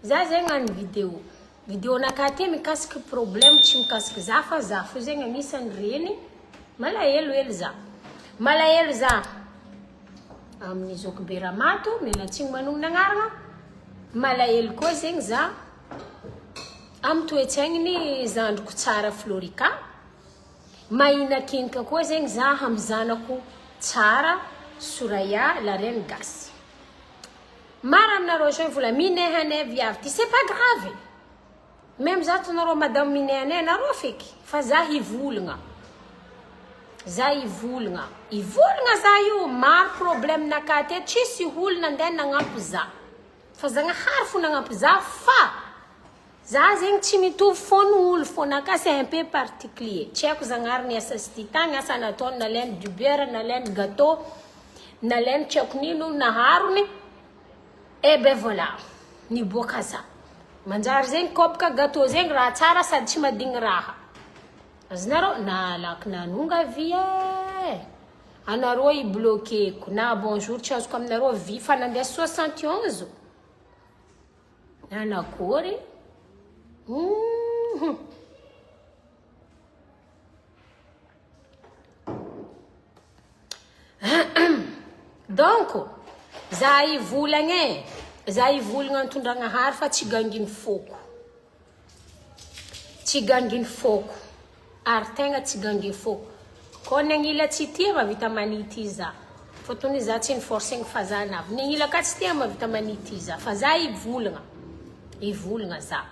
za zegny an vidéo nakate mikasiky problème tsy mikasiky za fa za fo zegny anisany reny malahelo za amin'ny zoko be ramato milatsiny manongna agnarana malahelo koa zegny za am toetsaigny zandriko tsara Florika mahinakinika koa zegny za am zanako tsara Soraya la reine gasy mara aminareo zao vola minehanay viavy ty c'est pas grave même za tonareo madame minehanay nareo feky fa za hivolagna za ivolagna za io maro problème nakate tsisy olona andeha nagnampy za fa zagnahary fo nagnampy za fa za zegny tsy mitovy fôny olo fônaka c'est un peu particulier tsy haiko zagnahary niasa sy tagny asa nataony nalainy du beurre nalainy gâteau nalainy tsy haiko nino naharony eh ben voilà niboaka za manjary zegny kopaka gâteau zegny raha tsara sady tsy madigny raha azinareo nalaky nanonga via anareo ibloqueko na bonjour tsy azoko aminareo vi fa nandeha 71 anakory donc za ivolagna antondragna hary fa tsy ganginy foko ary tegna tsy ganginy foko ko nagnila tsy tia mavita manity za fotony za tsy niforcegny fa za navy nagnila ka tsy tia mavita manity za fa za ivolagna za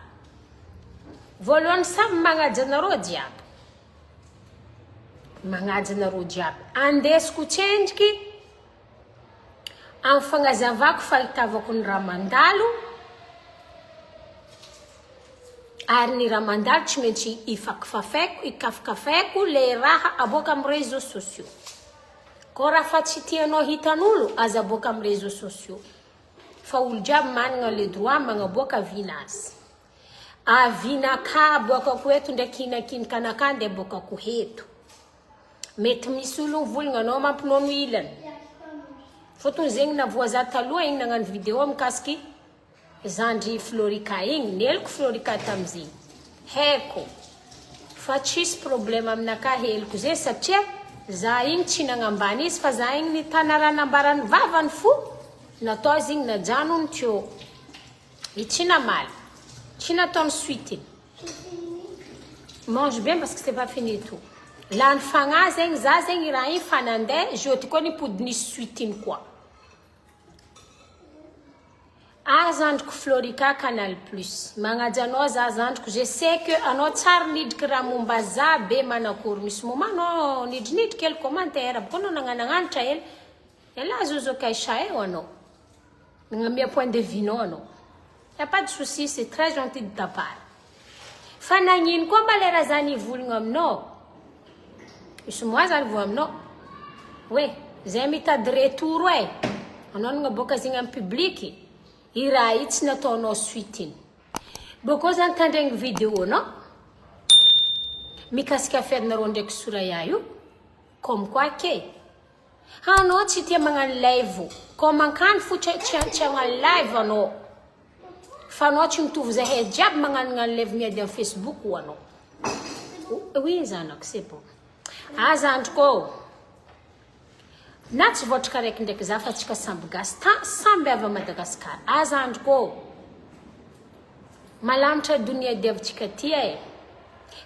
voalohany samy magnaja anareo jiaby andesiko tsendriky amin'ny fagnazavako fahitavako ny raha mandalo ary ny raha mandalo tsy maintsy ikafikafaiko le raha aboaka amin'ny réseaux sociaux ko raha fa tsy tianao hitan'olo aza aboaka amin'ny réseaux sociaux fa olo jiaby managna le droit magnaboaka vinazy avinaka aboakako eto ndraiky hinakinika anaka nde aboakako heto mety misy olo volagna anao mampinono ilany fotony zegny navoaza taloha igny nagnano vidéo mikasiky zandry Florika igny neliko Florika tamizegny haiko fa tsisy problème aminaka heliko zay satria za igny tsy nagnambany izy fa za igny nitana raha nambarany vavany fo natao izy igny najanony teo tsy namaly tsy nataony suite mange bien parce que c'est pas fini tout lany fagna zegny za zegny raha igny fa nandeha jeudi koa nipodiny suite iny koa zandriko Florika Canal Plus magnajanao za zandriko je sais que anao tsara nidriky raha momba za be manakory misy moment anao nidrinidriky hely commentaire boko anao nagnanagnanitra hely ela zozo kaisha eo anao nagnamia point de vue nao anao y a pas de souci c'est très gentil de ta part fa nagnino koa mba le raha za nivolagna aminao misy moa zany vo aminao we zay mitady retour anao nagnaboaka zegny amin'ny public i raha io tsy nataonao suite iny boko zany tandregny vidéo anao mikasika afiarinareo ndraiky Soraya io comme quoi ke anao tsy tia magnano live ko mankany fo tsy agnano live anao fa anao tsy mitovy zahay jiaby magnano live miady amin'ny Facebook ho anao oui zanako c'est bon zandriko na tsy votraka raiky ndraiky za fa tsika samby gasy samby avy Madagasikara zandriko malamatra dunia diavintsika ty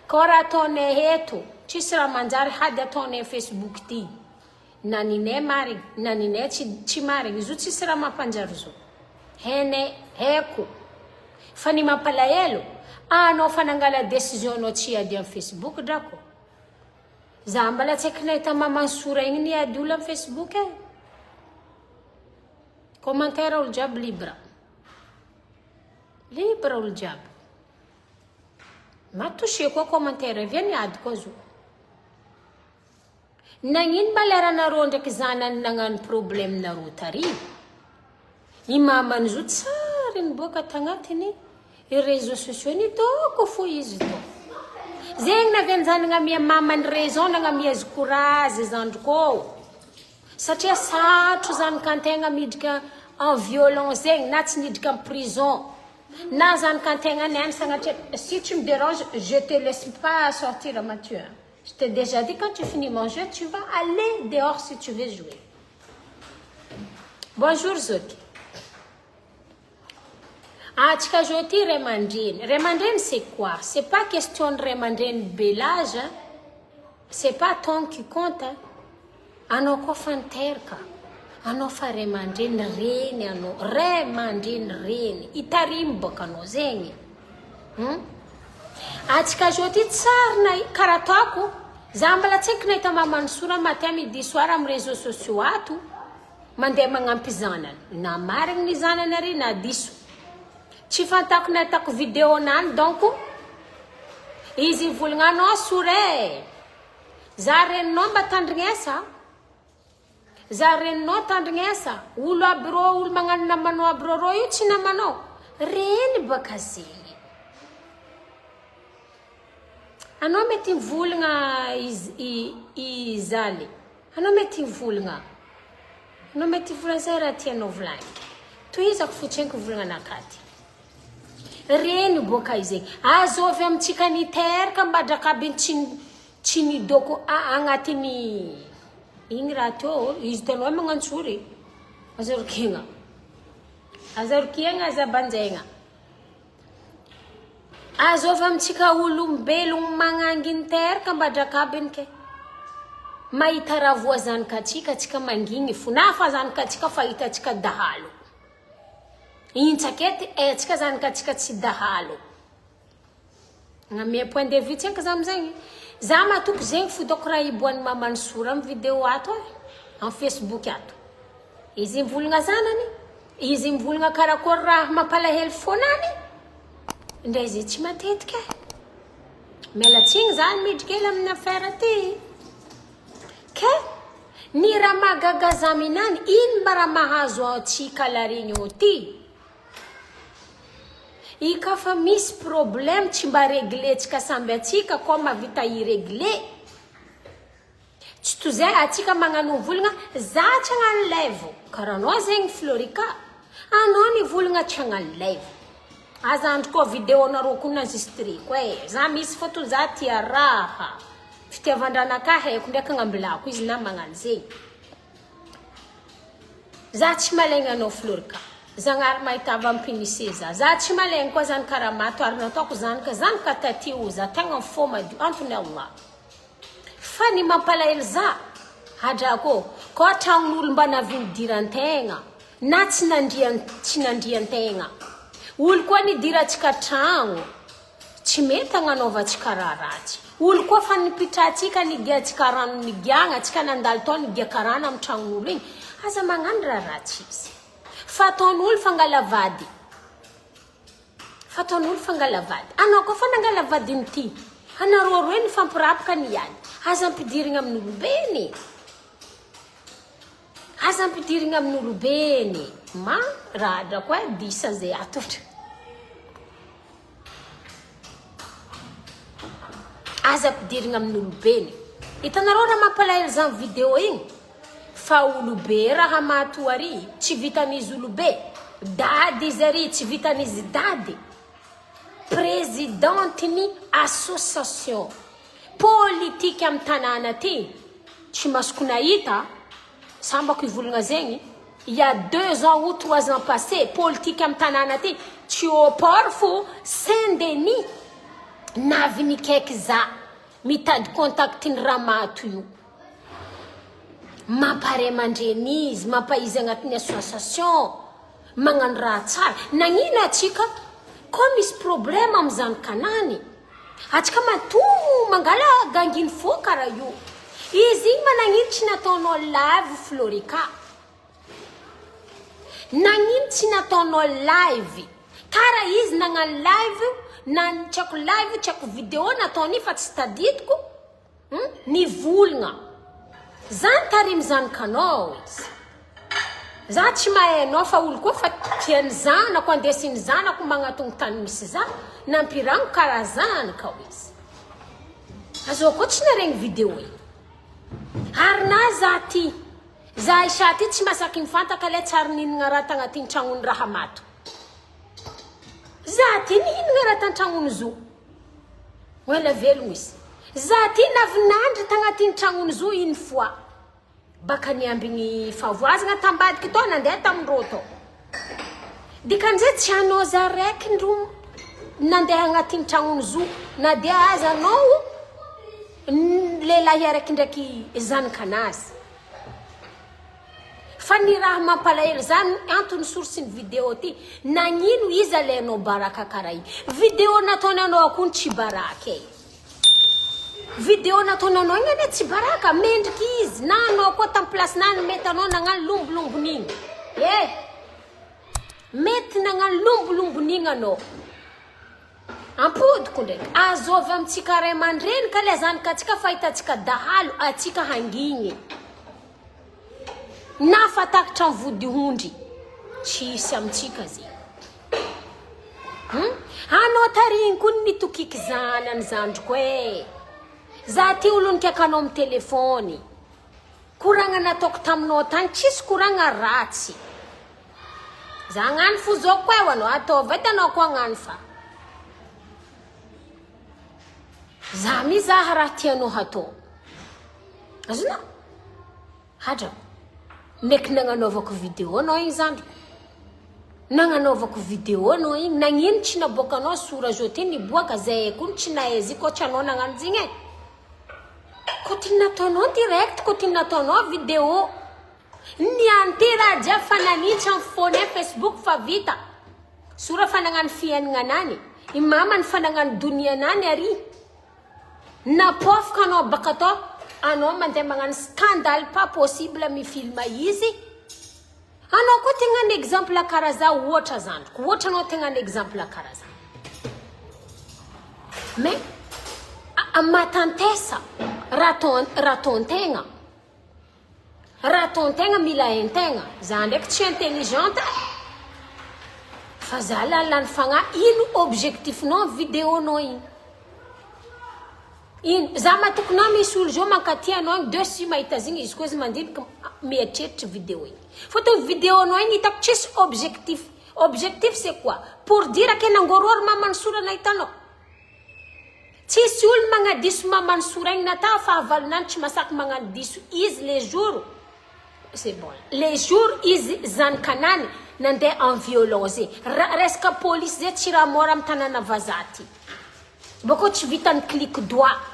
ko raha ataonay eto tsisy raha manjary hady ataonay Facebook ty na ninay marigny na ninay tsy marigny izo tsisy raha mampanjary zo henay haiko fa ny mampalahelo anao fa nangala décision anao tsy ady amin'ny Facebook drako za mbala tsy haiko nahita mamansora igny niady olo amin'ny Facebook commentaire olo jiaby libre olo jiaby matouché koa commentaire avy niady koa zo nagnino mba leranareo ndraiky zanany nagnano problème nareo tary i mamany zo tsara niboaka tagnatiny i réseaux sociaux ni toko fo izy to zegny naviany zany nagnamia mamany raison nagnamia azy courage zandriko satria satro zany kantegna midrika en violence zegny na tsy nidrika en prison Si tu me déranges, je te laisse pas sortir, Mathieu. Je t'ai déjà dit, quand tu finis mon jeu, tu vas aller dehors si tu veux jouer. Bonjour, Zoki. Ah, tu as joué Remandine. Remandine, c'est quoi? C'est pas question de Remandine Bélage. Hein? C'est pas ton qui compte. Hein? Ano ko fanterka. Ano fa Remandine reny ano. Remandine reny. Itarimboka ano zegny. Atsika joué tsarna karatako. Zambala tseky nahita mamany sora matin midi soir amin'ny réseaux sociaux ato. Mandeha magnampy zanany. Na marigny ny zanany ary na diso. Tsy fantako natako vidéo nany donc izy volagna anao sore. Za reninao mba tandrignesa. Za reninao tandrignesa. Olo aby rô, olo magnano namanao aby rô io tsy namanao. Reny baka zegny. Anao mety mivolagna izaly. Anao mety mivolagna. Anao mety volagna zay raha tianao volagny. Tohizako fotsiny volagna anakaty. Reny boka izegny. Azovy amintsika niteraka mbadraka aby tsy nidoko agnatiny igny raha teo. Izy tanao magnantsory. Azorokegna. Azorokegna azabanjaigna. Azovy amintsika olombelogno magnangy niteraka mbadraka aby nke. Mahita raha voazanikatsika atsika mangigny fo. Na fa zanikatsika fa hitatsika dahalo. Intsakety atsika zanikatsika tsy dahalo. Ngame point de vue tsenka zamzegny. Za matoko zegny fotoko raha iboan'ny mamany sora amin'ny vidéo ato en Facebook ato. Izy mivolagna zanany, izy mivolagna karakory raha mampalahelo fonany. Ndray izy tsy matetika. Mialatsigny zany midrikely amin'ny affaire ty. Ke ny raha mahagaga zaminany, ino mba raha mahazo antsika laregny o ty? Ika fa misy problème tsy mba regletsika samby atsika ko mavita iregle. Tsy tozay atsika magnano volagna za tsy hagnano live. Karaha anao zegny Florika. Anao ny volagna tsy hagnano live. Aza andro koa vidéo nareo ko enregistreko e. Za misy photo za tia raha. Fitiavan-dranaka haiko ndraiky agnambilako izy na magnano zegny. Za tsy malaigna anao Florika. Zagnary mahitava ampinise za tsy malaigna koa zany karamato ary nataoko zanaka taty oza tegna fô madio antony Allah. Fa ny mampalahelo za hadrako ko tragnon'olo mba navinidiran-tegna na tsy nandrian-tegna. Olo koa nidirantsika tragno tsy mety agnanaovantsika raha ratsy. Olo koa fa nipitratsika nigiantsika rano nigiagna atsika nandalo tao nigiaka rano amin'ny tragnon'olo igny. Aza magnano raha ratsy izy. Fataon'olo fangalavady. Fataon'olo fangalavady. Anao koa fa nangalavady nity. Anareo roe ny fampirapaka ny ihany. Aza ampidirigna amin'olobeny. Aza ampidirigna amin'olobeny. Ma radra koa disa zay atotra. Aza ampidirigna amin'olobeny. Hitanareo raha mampalahelo zany vidéo igny. Fa olobe raha mato ary tsy vitan'izy olobe. Dady izy ary tsy vitan'izy dady. Présidentiny association politique amin'ny tanàna ty. Tsy masoko nahita sambako ivolagna zegny. Il y a 2 ans ou 3 ans passés, politique amin'ny tanàna ty. Tsy opor fo Saint-Denis navy nikaiky za. Mitady kontaktin'ny raha mato io. Mampare mandreny izy, mampaizy agnatin'ny association, magnano raha tsara. Nagnino atsika ko misy problème amin'ny zanakanany. Atsika matomo mangala ganginy fô karaha io. Izy igny nagnino tsy nataonao live Florika. Nagnino tsy nataonao live. Karaha izy nagnano live, nantsako live, tsako vidéo nataony fa tsy tadidiko. Ny volagna. Zany tarimy zanakanao izy. Za tsy mahainao fa olo koa fa tiany zanako andesiny zanako magnatongo tany misy za nampiragno karaha zanaka ho izy. Azo koa tsy naregny vidéo igny. Harina za ty. Za isa ty tsy masaky mifantaka le tsara ninagna raha tagnatin'ny tragnony raha mato. ty nihinagna raha tantragnony zo oela velogno izy za ty navinandry tagnatin'ny tragnony zo une fois baka niambigny favoazagna tambadiky tao nandeha tamindrô tao dikan'izay tsy anao za raiky ndro nandeha agnatin'ny tragnony zo na dia aza anao lehilahy araiky ndraiky zanakanazy fa ny raha mampalahelo zany antony source-ny vidéo ty nagnino izy alainao baraka karaha iny vidéo nataonanao akony tsy baraka e vidéo nataonanao igny ane tsy baraka mendriky izy na anao koa tamin'ny place-nany mety anao nagnano lombolombon'igny mety nagnano lombolombon'igny anao ampodiko ndraiky azovy amintsika ray aman-dreny ka le zanaka atsika fahitatsika dahalo atsika hangigny na fatakatra ny vody ondry tsy hisy amintsika zegny anao tariny koa nitokiky zanany zandriko e za ty olo nikakanao amin'ny telefony koragna nataoko taminao tany tsisy koragna ratsy za agnano fo zao koa eo anao ataovy hitanao koa agnano fa za mizaha raha tianao hatao azonao hadrako meky nagnanaovako vidéo anao igny zandriko nagnanaovako vidéo anao igny nagnino tsy naboakanao sora zao ty niboaka zay koa tsy nahezy koa tsy anao nagnano zigny e ko ty nataonao direct ko ty nataonao vidéo niany ty raha jiaby fa nanintsy amin'ny phone e Facebook fa vita sora fa nagnano fiaignanany i mama ny fa nagnano donianany ary napofoka anao baka tao anao mandeha magnano scandale pas possible mifilma izy anao koa tegnano exemple karaha za ohatra zandriko ohatra anao tegnano exemple karaha za mais matantesa raton-tegna mila hain-tegna za ndraiky tsy intelligente fa za lalany fagnahy ino objectifnao vidéonao igny ino za matokonao misy olo zao mankaty anao igny de sy mahita zigny izy koa izy mandinika mieritreritra vidéo igny fotony vidéonao igny hitako tsisy objectif c'est quoi pour dire ke nangorory mamany sora nahitanao tsisy olo magnadiso mamany sora igny natao fahavalonany tsy masaky magnadiso izy les jours c'est bon les jours izy zanakanany nandeha en violence resaka police zay tsy raha mora amin'ny tanàna vazaty bako tsy vitany clic doigt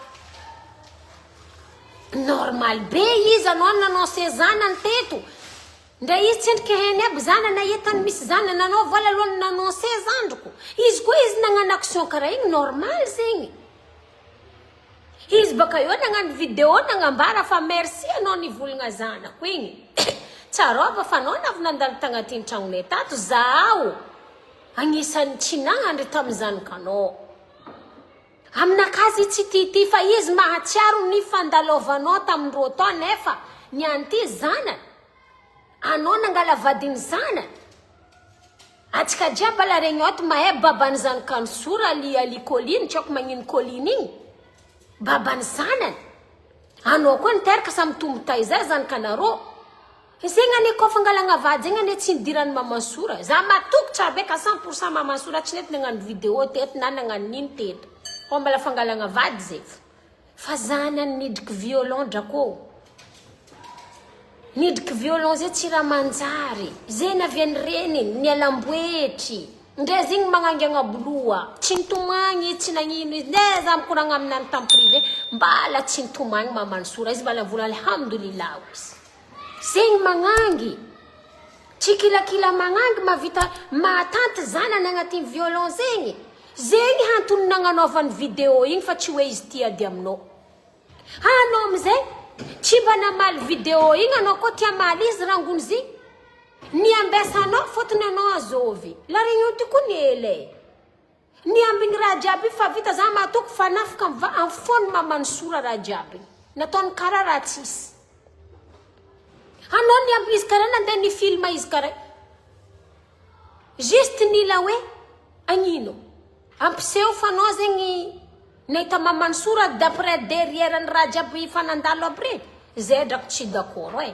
normal be izy anao nanao se zanany teto ndra izy tsendriky heny aby zanana entany misy zanana anao vola aloha nanao se zandriko izy koa izy nagnano action karaha igny normal zegny izy baka eo nagnano vidéo nagnambara fa merci anao nivolagna zanako igny tsarova fa anao navy nandalo tagnatin'ny tragnonay tato zaho agnisan'ny tsy nagnandry tamin'ny zanakanao aminakazy tsy tity fa izy mahatsiaro ny fandalovanao tamindrô tao nefa nianty zanany anao nangala vadiny zanany atsika jiaby la regny oto mahay babany zanakany sora ali colline tsy ako magnino colline igny babany zanany anao koa niteraka samy tombo tay zay zanakanarô zegny ane koa fangalagna vady zegny ane tsy nidirany mamansora za matoko tsara beka 100% mamansora tsy nety nagnano vidéo teto na nagnano nino teto ko mbala fangalagna vady zay fa zanany nidriky violon drako nidriky violon zay tsy raha manjary zay naviany reniny nialamboetry ndre zegny magnangagna boloa tsy nitomagny tsy nagnino izy nde za mikoragna aminany tam privé mbala tsy nitomagny mamansora izy mbala vola alhamdulillah izy zegny magnangy tsy kilakila magnangy mavita mahatanty zanany agnatin'ny violon zegny zegny hantony nagnanaovany vidéo igny fa tsy hoe izy tia ady aminao anao amizay tsy mba namaly vidéo igny anao koa tia maly izy rangony zigny niambesanao fotony anao azovy la regny ty koa niele niambigny raha jiaby fa vita za matoko fa nafaka amin'ny fony mamany sora raha jiaby nataony karaha raha tsisy anao niamby izy karaha nandeha ny film izy karaha juste nila hoe agnino ampiseho fa anao zegny nahita mamany sora d'après derrière ny raha jiaby fanandalo aby regny zay drako tsy d'accord e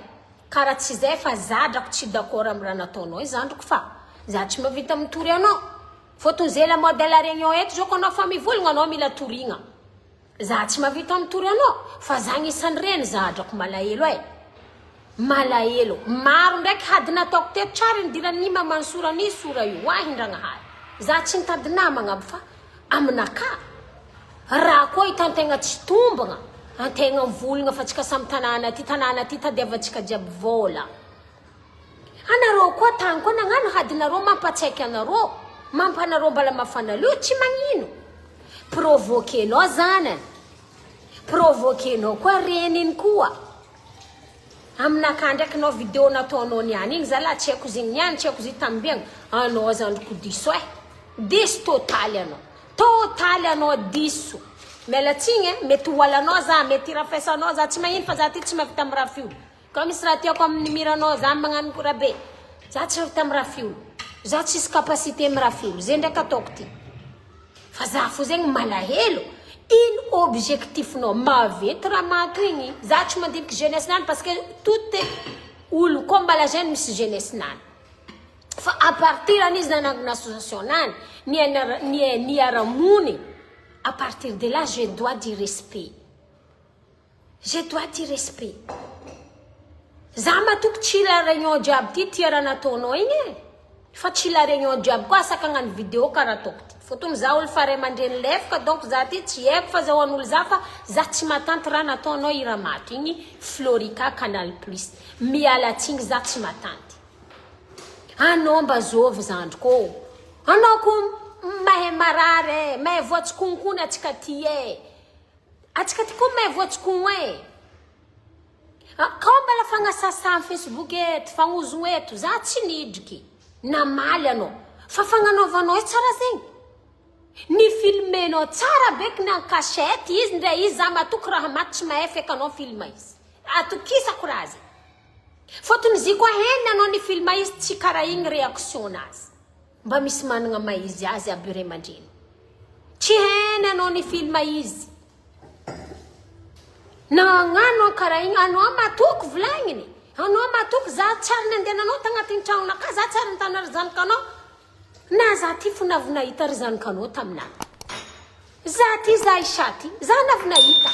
karaha tsy zay fa za drako tsy d'accord amin'ny raha nataonao izandriko fa za tsy mavita mitory anao Fôtony zay la modèle réunion eto zao koa fa mivolagna anao mila torigna. Za tsy mavita mitory anao fa za isan'ny reny za drako malahelo malahelo maro ndraiky hady nataoko teto tsara nidirany mamano sora ni sora io ahindragnahary za tsy nitady namagna aby fa aminaka raha koa hitantegna tsy tombagna antegna mivolagna fa tsika samy tanàna ty tadiavatsika jiaby vola anareo koa tany koa nagnano hadinareo mampatsaiky anareo mampanareo mbala mafana leo tsy magnino provoquenao zanany provoquenao koa reniny koa aminaka ndraiky anao vidéo nataonao niany igny zala tsy haiko zegny niany tsy haiko zy tambiagna anao zandriko diso diso totaly anao diso mialatsigny mety hoalanao za mety rafesanao za tsy magnino fa za ty tsy mavita amin'ny raha fiolo ka misy raha tiako amin'ny miranao za magnano korabe za tsy mavita amin'ny raha fiolo za tsisy capacité amin'ny raha fiolo zay ndraiky ataoko ty fa za fo zegny malahelo ino objectifnao mavety raha mato igny za tsy mandiniky jeunesse nany parce que tout olo koa mbala jeune misy jeunesse nany fa à partir an'izy nanangona association nany niaramony à partir de là je dois du respect za matoky tsy la réunion jiaby ty tia raha nataonao igny fa tsy la réunion jiaby koa asaka hagnano vidéo karaha ataoko ty fotony za olo fare mandreny lefaka donc za ty tsy haiko fa zahoan'olo za fa za tsy matanty raha nataonao iramato igny Florica Canal Plus mialatsigny za tsy matanty anao mba zovy zandriko anao ko mahay marary mahay voatsikonkony atsika ty atsika ty koa mahay voatsikono ka mbala fagnasasa amin'ny Facebook eto fagnozogno eto za tsy nidriky namaly anao fa fagnanaovanao tsara zegny ni filmenao tsara beky na cachette izy ndray izy za matoky raha maty tsy mahay feky anao filma izy atokisako raha zegny fôtony zy koa heny anao ni filma izy tsy karaha igny réaction nazy mba misy managna maizy azy aby ray aman-dreny tsy heny anao ni filma izy nagnano karaha igny anao matoky volagniny anao matoky za tsara ny andehananao tagnatin'ny tragnonaka za tsara nitana ry zanakanao na za ty fo navinahita ry zanakanao taminah za ty za isaty za navinahita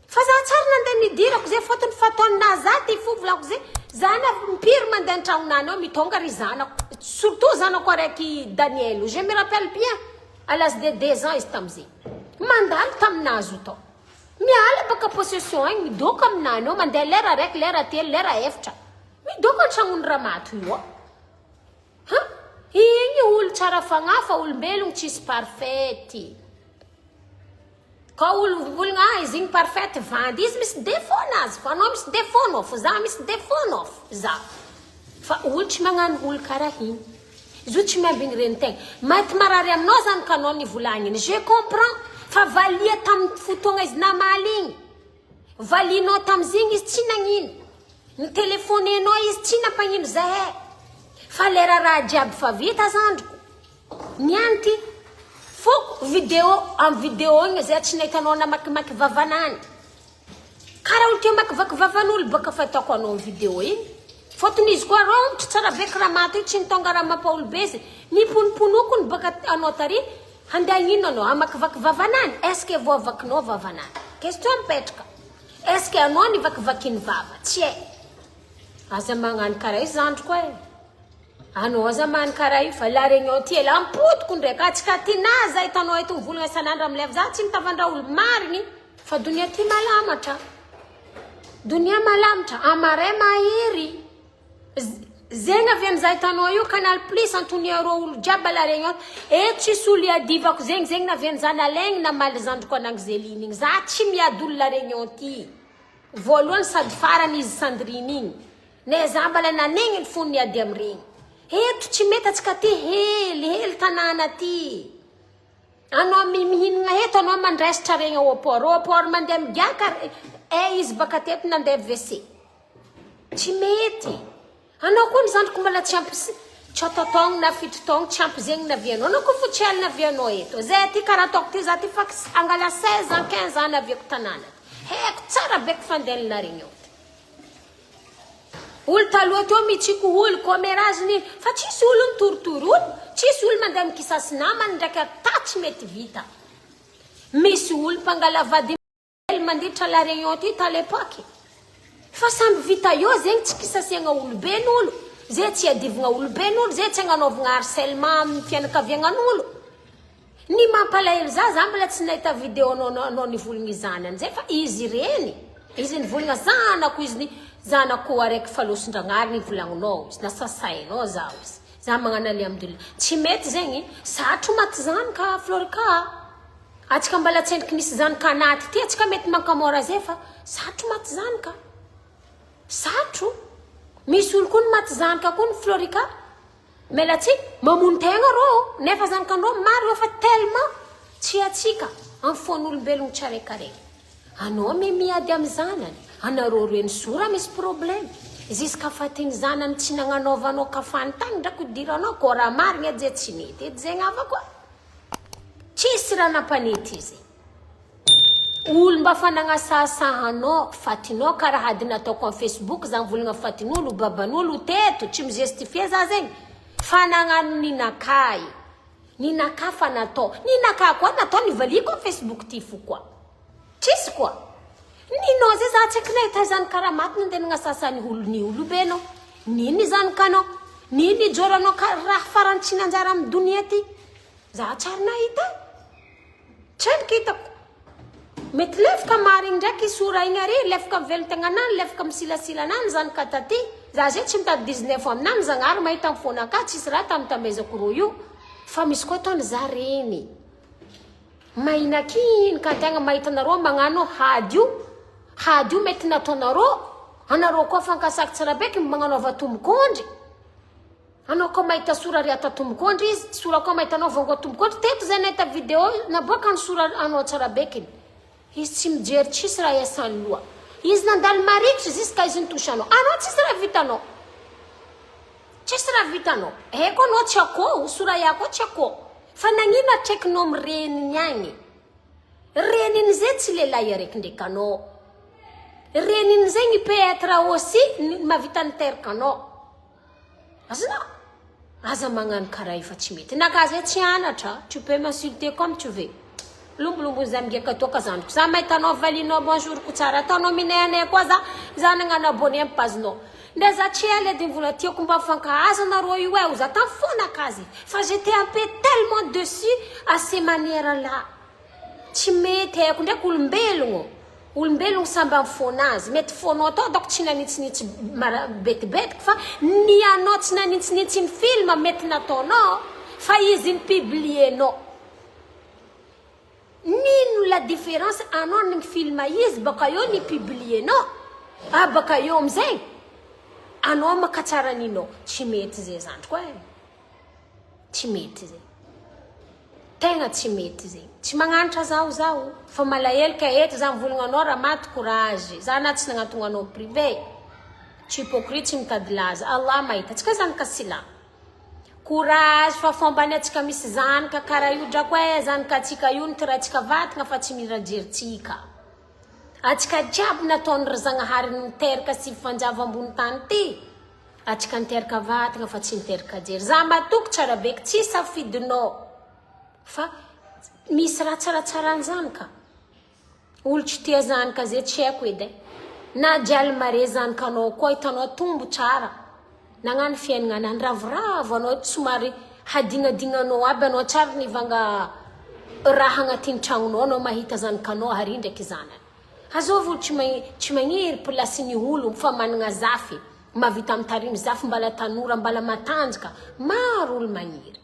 fa za tsara nandeha nidirako zay fôtony fataonina za ty fo volako zay za na mpiry mandeha an-tragnonany ao mitonga ry zanako surtout zanako araiky Daniel je me rappelle bien à l'âge de 2 ans izy tamizay mandalo taminazy io tao miala baka possession igny midoko aminany ao mandeha lera araiky lera telo lera efatra midoko an-tragnony ramato io igny olo tsara fagnafa olombelogno tsisy parfaity ka olo volagna izy igny parfaity vandy izy misy défaut nazy fa anao misy défaut nao fa za misy défaut nao za fa olo tsy magnano olo karaha igny izy io tsy miambigny renitegna maty marary aminao zany ka anao nivolagniny je comprends fa valia tamin'ny fotoagna izy namaly igny valinao tamizigny izy tsy nagnino ny telefonenao izy tsy nampagnino zahay fa lera raha jiaby fa vita zandriko niany ty foko vidéo amin'ny vidéo igny zay tsy nahitanao namakimaky vavanany karaha olo teo makivaky vavan'olo baka fataoko anao amin'ny vidéo igny fôtony izy koa rompotry tsara beky raha mato io tsy nitonga raha mampaolo be zy niponoponokony baka anao tary handeha ino anao amakivaky vavanany est-ce que voavakinao vavanany question mipetraka est-ce que anao nivakivakin'ny vava tsy aza magnano karaha io zandriko anao aza magnano karaha io fa la réunion ty la ampotoko ndraiky atsika tinaza hitanao eto mivolagna isan'andro amileva za tsy mitavandra olo marigny fa donia ty malamatra amaray mahery zegny avy am'za hitanao io Canal Plus antoniareo olo jiaby la réunion tsisy olo iadivako zegny navian'za nalegny namaly zandriko anangy Zeline igny za tsy miady olo la réunion ty voalohany sady farany izy Sandrine igny ne za mbala nanegny ny fony niady am'iregny eto tsy mety atsika ty hely tanàna ty anao mihinagna eto anao mandraisitra regny aoport mandeha migiaka izy baka teto nandeha WC tsy mety anao koa ny zandriko mbala tsy ampy tsatatogno na fitotogno tsy ampy zegny navianao anao koa fo tsy haly navianao eto zay ty karaha ataoko ty za ty fa angala 16 ans 15 ans naviako tanàna haiko tsara beky fandehan'ny la réunion olo taloha teo mitsiko olo commérage niny fa tsisy olo mitorotoro olo tsisy olo mandeha mikisasy namany ndraiky atatsy mety vita misy olo mpangala vady mandritra la réunion ty ta l'époque fa samby vita eo zegny tsy kisasiagna oloben'olo zay tsy adivagna oloben'olo zay tsy agnanovagna harcèlement amin'ny fianakaviagnan'olo ny mampalahelo za mbola tsy nahita vidéo anao nivolagna izany zay fa izy reny izy nivolagna zanako izy zanako araiky falosin-dragnary nivolagninao izy nasasainao zaho izy za magnano alhamdulillah tsy mety zegny satro maty zanaka Florika atsika mbala tsendriky nisy zanaka anaty ty atsika mety mankamora zay fa satro maty zanaka satro misy olo koa ny maty zanaka koa ny Florika mela tsy mamono tegna rô nefa zanakandrô maro fa tellement tsy atsika amin'ny fon'olombelogno tsaraikaraiky anao miady amin'ny zanany anareo reny sora misy problème ziska fatigny zanany tsy nagnanovanao kafany tagny ndraky diranao ko raha marigny edy zay tsy nety edy zegny ava koa tsisy raha nampanety izy olo mba fanagnasasahanao fatinao karaha ady nataoko amin'ny Facebook za mivolagna fatin'olo baban'olo teto tsy mijustifie za zegny fanagnano ninakay ninaka fa natao ninaka koa natao nivaliko amin'ny Facebook ty fo koa tsisy koa ninao zay za tsy nahita zany karaha maty nandeha nagnasasany ny olobenao niny zanakanao niny joranao raha farany tsy nanjara amin'ny donia ty za tsary nahita tsendriky hitako mety lefaka marigny ndraiky sora igny ary lefaka mivelon-tegnanany lefaka misilasilana zanaka taty za zay tsy mitady 19 aminany zagnary mahita amin'ny fonaka tsisy raha tamtamezako ro io fa misy koa tony za reny mahinakiny ka tegna mahitanareo magnano hady io mety nataonareo anareo koa fankasaky tsara beky magnanaova tombokondry anao koa mahita sora ry ata tombokondry izy sora koa mahitanao vongo tombokondry teto zay nahita vidéo naboaka ny sora anao tsara bekiny izy tsy mijery tsisy raha iasany loha izy nandalo marikitry ziska izy nitoshanao anao tsisy raha vitanao tsisy raha vitanao eko anao tsy akô sora yako tsy akô fa nagnino atraikinao mireniny agny reniny zay tsy lehilahy araiky ndraiky anao reniny zay ny peut être aussi mavita niteraka anao azana aza magnano karaha efa tsy mety naka zay tsy anatra tu peux m'insulter comme tu veux lombolombo zany ngeka toka zandriko za mahitanao valinao bonjour ko tsara ataonao minenay koa za nagnano abonné amin'ny pazinao nda za tsy ela edy nivola tiako mba fankahazo anareo io e za tamin'ny fonakazy fa j'étais un peu tellement dessus à ces manières là tsy mety haiko ndraiky olombelogno samby amin'ny fonazy mety fonao atao dako tsy nanitsinitsy betibetiky fa ny anao tsy nanitsinitsy ny film mety nataonao fa izy ny publienao nino la différence anao ny film izy baka eo ny publienao baka eo amizay anao makatsara ninao tsy mety zay zandry koa tsy mety zay tegna tsy mety zay tsy magnanatra zaho fa malahelo ka eto za mivolagna anao raha maty courage za na tsy nagnatogna anao privé tsy hypocrite tsy mitady laza Allah mahita tsika zanaka sila courage fa fombany atsika misy zanaka karaha io drako zanaka atsika io nitiratsika vatagna fa tsy mirajeritsika atsika jiaby nataony ry zagnahary niteraka sy fanjava ambony tany ty atsika niteraka vatagna fa tsy niteraka jery za matoko tsara beky tsy safidinao fa misy raha tsaratsarany zanaka olo tsy tia zanaka zay tsy haiko edy na dialy mare zanakanao koa hitanao tombo tsara nagnano fiaignana anany ravoravo anao somary hadingadinganao aby anao tsara nivanga raha agnatin'ny tragnonao anao mahita zanakanao ary ndraiky zanany azovy olo tsy magniry plasin'ny olo fa managna zafy mavita mitarimy zafy mbala tanora mbala matanjaka maro olo magniry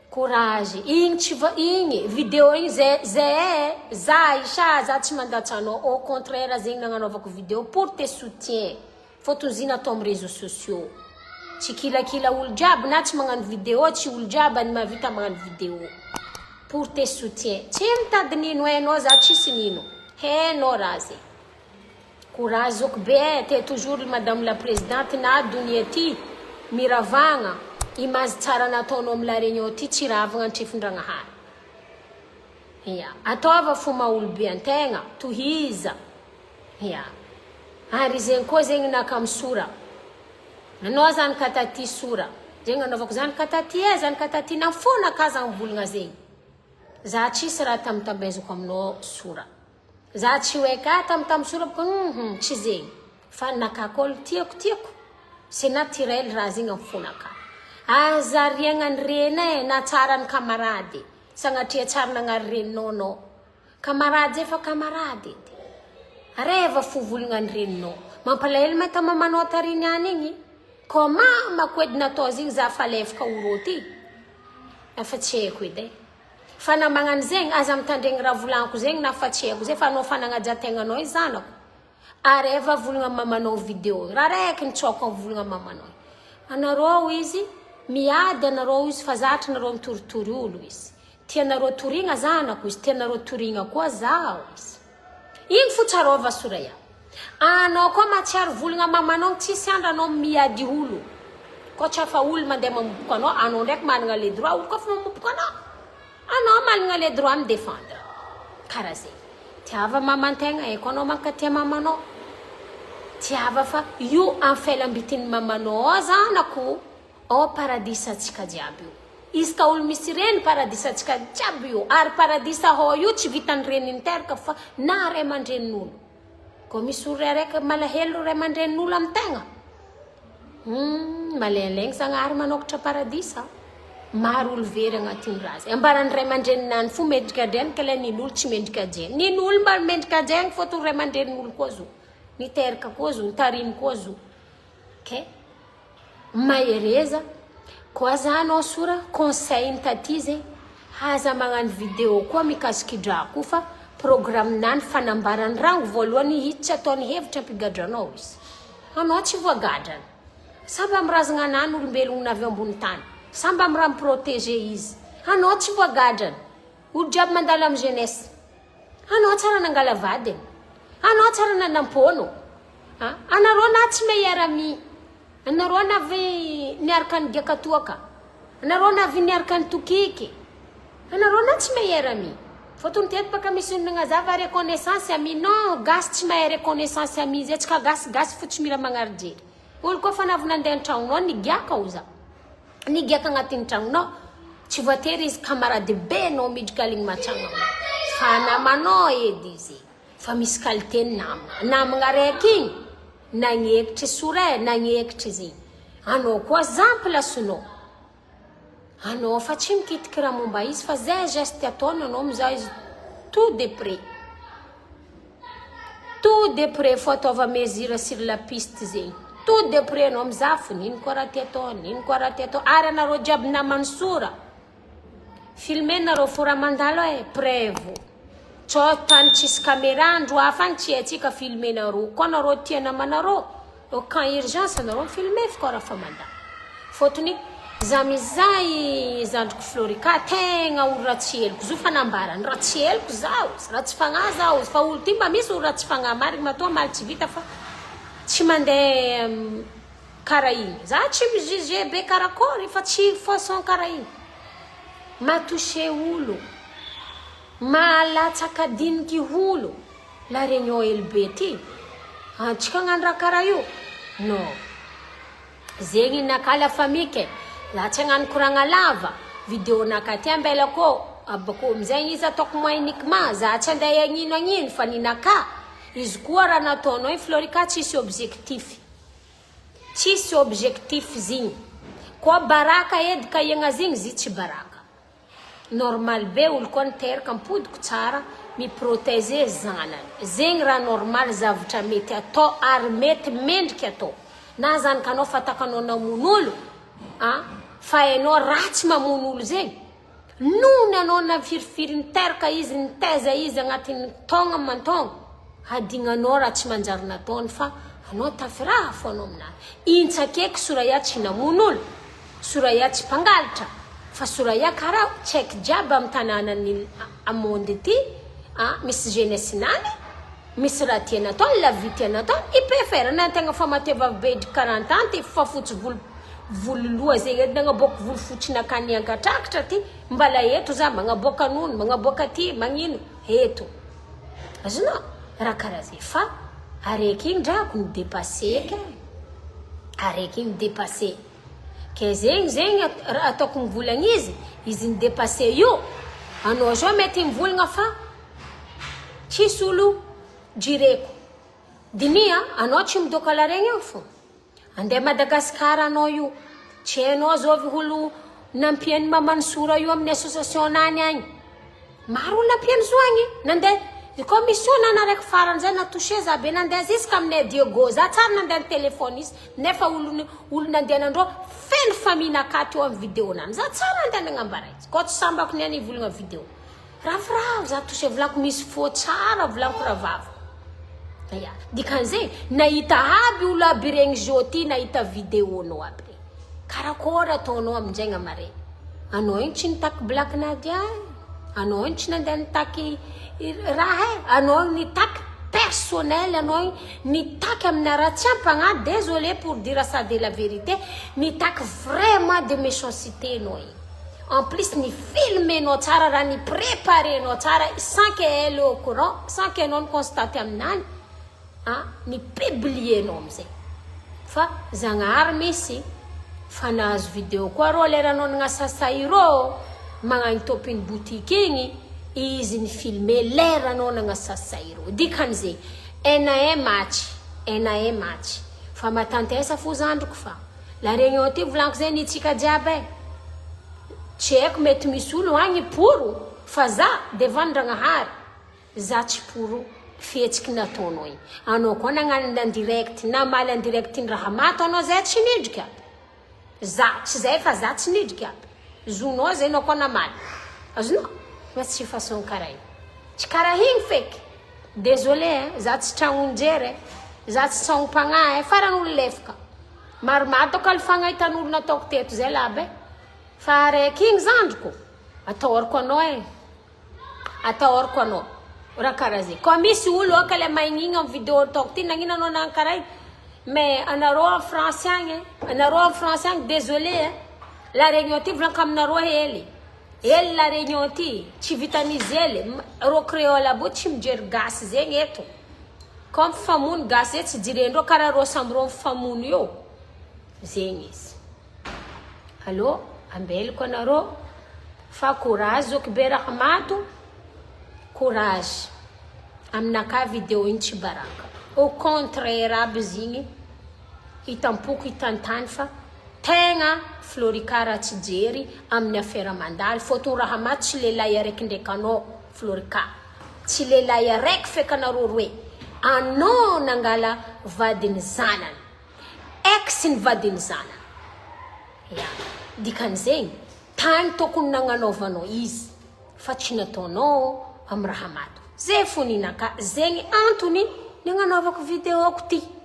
courage igny vidéo igny zay za tsy mandatsanao au contraire zegny nagnanaovako vidéo pour te soutien fôtony zina atao amin'ny réseaux sociaux tsy kilakila olo jiaby na tsy magnano vidéo tsy olo jiaby ny mavita magnano vidéo pour te soutien tsy mitady nino hainao za tsisy nino hainao raha zay courage zoko be te toujours madame la présidente na donia ty miravagna imazy tsara nataonao amin'ny la réunion ty tsy ravagna antrefin-dragnahary ataova fo maha-olobe antegna tohiza ary zegny koa zegny naka amin'ny sora nanao zany kataty sora zegny anaovako zany kataty zany kataty na fona ka zany volagna zegny za tsisy raha tamtamezako aminao sora za tsy hoe ka tamtam sora tsy zegny fa nakakôlo tiako c'est naturel raha zegny amin'ny fonaka azariagna ny rena na tsara ny kamarady sagnatria tsara nagnareninao anao kamarady zay fa kamarady edy areva fo volagna ny reninao mampalahelo mahita mamanao tariny any igny ko mama koedy natao zegny za fa lefaka oroty afa tsy haiko edy fa na magnano zegny aza mitandregny raha volagniko zegny na fa tsy haiko zay fa anao fanagnajategnanao i zanako areva volagna mamanao vidéo raha raiky nitsôko amin'ny volagna mamanao anareo izy miady anareo izy fa zatra anareo mitoritory olo izy tianareo torigna zanako izy tianareo torigna koa zaho izy igny fotsarova Soraya anao koa matsiaro volagna mamanao tsisy andro anao miady olo koa tsy afa olo mandeha mamopoka anao ndraiky managna le droit olo koa fa mamopoka anao managna le droit mi défendre karaha zegny tiava mamantegna eko anao mankatia mamanao tiava fa io anfelambitiny mamanao zanako paradisa atsika jiaby io izy ka olo misy reny paradisa atsika jiaby io ary paradisa ho io tsy vitany reniny teraka fa na ray aman-drenin'olo ko misy olo raiky malahelo ray aman-drenin'olo amin'ny tegna malailagny zagnahary manokatra paradisa maro olo very agnatin'ny raha zay ambarany ray aman-dreninany fo mendrika dreny ka le nin'olo tsy mendrika jeny nin'olo mba mendrika jeny fôtony ray aman-drenin'olo koa zo niteraka koa zo nitariny koa zo ke mahereza koa zanao sora conseil ntaty zegny haza magnano vidéo koa mikasikidrako fa programme nany fanambarany rango voalohany hitsy ataony hevitra ampigadranao izy anao tsy voagadrana samby amirazagna anany olombelogno navy ambony tany samby amiraha miprotege izy anao tsy voagadrana olo jiaby mandalo amin'ny jeunesse anao tsara nangala vadiny anao tsara nanampono anareo na tsy meilleur-ami anareo navy niaraka ny giakatoaka anareo navy niaraka ny tokiky anareo na tsy meilleur-ami fôtony teto baka misy nagnazava reconnaissance ami non gasy tsy mahay reconnaissance ami zay tsy ka gasigasy fo tsy mira magnarojery olo koa fa navy nandeha an-tragnonao nigiaka o za nigiaka agnatin'ny tragnonao tsy voatery izy camarade be anao midrika aligny matragna fa namanao edy izy fa misy qualité ny namagna raiky igny nagnekitry sora nagnekitry zegny anao koa zamplasonao anao fa tsy mikitiky raha momba izy fa zay geste ataony anao mizaha izy tout de près fo ataova mesure sur la piste zegny tout de près anao mizaha fo nino koa raha ty atao ary anareo jiaby namany sora filme nareo fo raha mandalo prévo tsô tany tsisy caméra andro hafa agny tsy haitsika filme nareo koa nareo tia namanareo quand urgence nareo filme fo koa raha fa mandalo fôtony za mizaha zandriko Florika tegna olo raha tsy heloko zo fanambarany raha tsy heloko zaho raha tsy fagnahy zaho fa olo ty mba misy olo raha tsy fagnahy marigny matoa maly tsy vita fa tsy mandeha karaha igny za tsy mijuge be karakory fa tsy façon karaha igny matouché olo malatsakadiniky olo la réunion elbe ty antsika agnano raha karaha io non zegny nakala famike la tsy agnano koragna lava vidéo nakaty ambela ko abako amizay izy ataoko moins uniquement za tsy andeha agnino fa ninaka izy koa raha nataonao Florika tsisy objectif zigny koa baraka edy ka iagna zigny zy tsy baraka normal be olo koa niteraka mipodiko tsara miprotege zanany zegny raha normal zavatra mety atao ary mety mendrika atao na zany kanao fatakanao namon'olo fa hainao ratsy mamon'olo zegny nono anao nafirifiry niteraka izy nitaiza izy agnatin'ny taogna mantogna hadignanao raha tsy manjary nataony fa anao tafiraha fo anao aminazy intsakeko Soraya tsy namon'olo Soraya tsy mpangalatra fa Soraya karaha tsaiky jiaby amin'ny tanànany amondy ty misy jeunesse nany misy raha tiana atao la vie tiana atao i préfère na tegna fa mateva be de 40 ans ty fa fotsy volo loha zegny edy nagnaboaka volo fotsy nakany ankatrakatra ty mbala eto za magnaboaka nono magnaboaka ty magnino eto azonao raha karaha zay fa araiky igny drako ny dépassé eky araiky igny dépassé ke zegny ataoko mivolagna izy ny dépassé io anao zao mety mivolagna fa tsisy olo jireko dinia anao tsy midoka la regny eo fo andeha Madagasikara anao io tsy hainao zao olo nampiany mamany sora io amin'ny association nany agny maro olo nampiany zo agny nandeha commission nanaraiky farany zay natouché za be nandeha ziska aminay Diego za tsara nandeha téléphoniste nefa olo nandehanandreo feno famille nakaty eo amin'ny vidéo nany za tsara nandeha nagnambaray ko tsy sambako niany ivolagna vidéo ravoravo za touché volako misy faux tsara volako ravavo ya dikan'izay nahita aby olo aby regny zao ty nahita vidéo nao aby karakory ataonao amin'izay amare anao igny tsy nitaky black nadia anao igny tsy nandeha nitaky raha anao nitaky personnel anao nitaky amin'ny raha tsy ampagnaty désolé pour dire ça de la vérité nitaky vraiment de méchanceté anao igny en plus ni filmer nao tsara raha ni préparer nao tsara sans que elle au courant sans que non constate aminany ni publier nao amizay fa zagnahary misy fa nahazo vidéo koa rô leranao nagnasasay rô magnagny topiny boutique igny izy ny filmer leranao nagnasasay rô dikan'izay ena match fa matantesa fo zandroko fa la réunion ty volanko zay ny tsika jiaby tsy haiko mety misy olo agny poro fa za devant Ndragnahary za tsy poro fihetsiky nataonao igny anao koa nagnano direct na maly en direct ny raha mato anao zay tsy nidrika za tsy zay fa za tsy nidrika zonao zay anao koa namaly azonao fa tsy façon karaha igny tsy karaha igny feky désolé za tsy tragnonjery za tsy tsagnompagnahy faran'olo lefaka maromaro tao kalifagna hitan'olo nataoko teto zay labe fa araiky igny zandriko atahoriko anao raha karaha zay koa misy olo akale maigny amin'ny vidéo ataoko ty nagnino anao nagny karaha igny mais anareo en français agny désolé la réunion ty volanko aminareo hely la réunion ty tsy vitanizy hely ro créole abo tsy mijery gasy zegny eto comme famony gasy zay tsy jirendreo karaha ro samby ro famony io zegny izy allo ambeliko anareo fa courage zoko be raha mato courage aminaka vidéo igny tsy baraka au contraire aby zigny hitampoko hitantany fa tegna Florikara tsy jery amin'ny affaire mandalo fôtony raha maty tsy lelahy araiky ndraiky anao Florika tsy lelahy araiky feky anareo roe anao nangala vadiny zanany ex ny vadiny zanany ya dikan'izay tany tokony nagnanaovanao izy fa tsy nataonao amin'ny raha mato zay fo ninaka zegny antony nagnanaovako vidéo ko ty